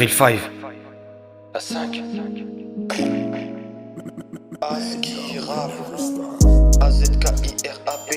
Drill 5. À 5. Askirap AZKIRAP.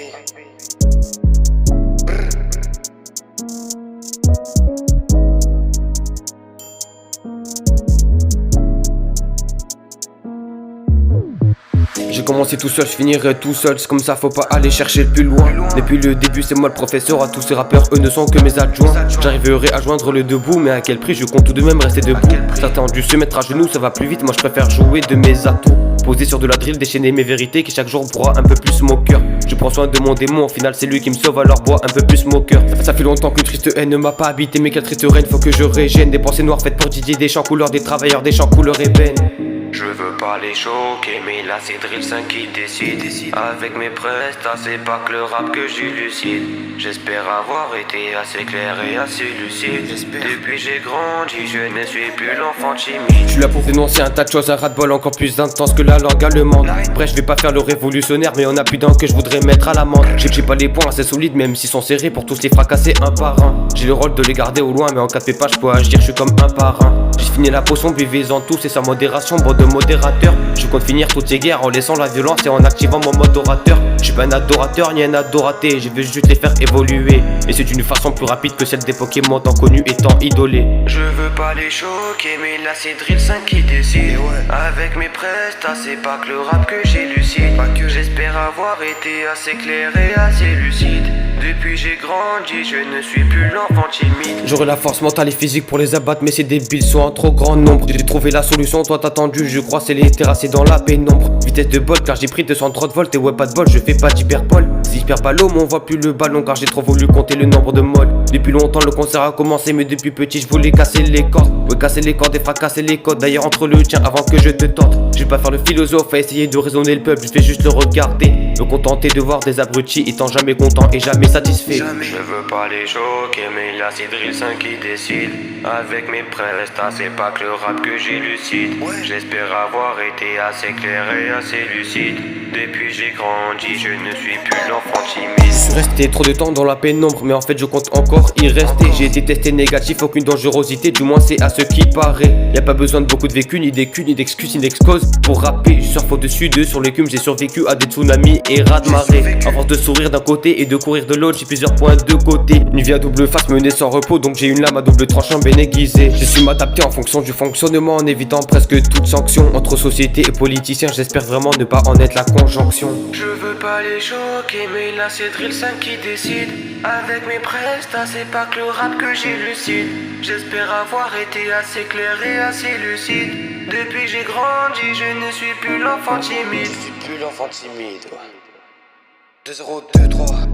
J'ai commencé tout seul, je finirai tout seul, c'est comme ça, faut pas aller chercher plus loin. Depuis le début, c'est moi le professeur, à tous ces rappeurs, eux ne sont que mes adjoints. J'arriverai à joindre le debout, mais à quel prix, je compte tout de même rester debout. Certains ont dû se mettre à genoux, ça va plus vite, moi je préfère jouer de mes atouts. Poser sur de la drill, déchaîner mes vérités, qui chaque jour broie un peu plus mon cœur. Je prends soin de mon démon, au final c'est lui qui me sauve, alors bois un peu plus mon cœur. Ça fait longtemps qu'une triste haine ne m'a pas habité, mais quelle triste reine, faut que je régène. Des pensées noires faites pour Didier Deschamps, couleur des travailleurs, des champs couleur ébène. Je veux pas les choquer, mais là c'est Drill 5 qui décide. Avec mes prestats, c'est pas que le rap que j'illucide. J'espère avoir été assez clair et assez lucide. Depuis j'ai grandi, je ne suis plus l'enfant timide. Je suis là pour dénoncer un tas de choses, un ras-de-bol encore plus intense que la langue allemande. Bref, je vais pas faire le révolutionnaire, mais on a plus d'un que je voudrais mettre à l'amende. J'ai pas les points assez solides, même s'ils sont serrés, pour tous les fracasser un par un. J'ai le rôle de les garder au loin, mais en cas de pépage, je peux agir, je suis comme un parrain. J'ai fini la potion, buvez-en tous et sans modération, bande de modérateurs. Je compte finir toutes ces guerres en laissant la violence et en activant mon mode orateur. Je suis pas un adorateur ni un adoraté, je veux juste les faire évoluer. Et c'est d'une façon plus rapide que celle des Pokémon tant connus étant idolés. Je veux pas les choquer, mais là c'est Drill 5 qui décide. Avec mes prestats, c'est pas que le rap que j'illucide. J'espère avoir été assez clair et assez lucide. Depuis j'ai grandi, je ne suis plus l'enfant timide. J'aurai la force mentale et physique pour les abattre, mais ces débiles sont en trop grand nombre. J'ai trouvé la solution, toi t'as attendu, je crois c'est les terrasser dans la pénombre. Vitesse de bol car j'ai pris 230 volts et ouais pas de bol, je fais pas d'hyperbole. C'est hyperballot mais on voit plus le ballon car j'ai trop voulu compter le nombre de molles. Depuis longtemps le concert a commencé, mais depuis petit je voulais casser les cordes. Ouais, casser les cordes et fracasser les codes, d'ailleurs entre le tien avant que je te tente. Je vais pas faire le philosophe à essayer de raisonner le peuple, je vais juste le regarder. Me contenter de voir des abrutis étant jamais content et jamais satisfait. Je veux pas les choquer, mais là c'est Drill 5 qui décide. Avec mes prestats, c'est pas que le rap que j'illucide. J'espère avoir été assez clair et assez lucide. Depuis j'ai grandi, je ne suis plus l'enfant timide. Je suis resté trop de temps dans la pénombre, mais en fait je compte encore y rester. J'ai été testé négatif, aucune dangerosité, du moins c'est à ce qui paraît. Y'a pas besoin de beaucoup de vécu, ni d'écus, ni d'excuses, ni d'excuses pour rapper. Je surfe au-dessus d'eux sur l'écume, j'ai survécu à des tsunamis et raz de marée. À force de sourire d'un côté et de courir de l'autre, j'ai plusieurs points de côté. Une vie à double face menée sans repos, donc j'ai une lame à double tranchant bien aiguisée. J'ai su m'adapter en fonction du fonctionnement, en évitant presque toute sanction. Entre société et politiciens, j'espère vraiment ne pas en être la conjonction. Je veux pas les choquer, mais là c'est Drill 5 qui décide. Avec mes prestats, c'est pas que le rap que j'illucide. J'espère avoir été assez clair et assez lucide. Depuis j'ai grandi, je ne suis plus l'enfant timide. Je suis plus l'enfant timide, ouais. 2-0-2-3.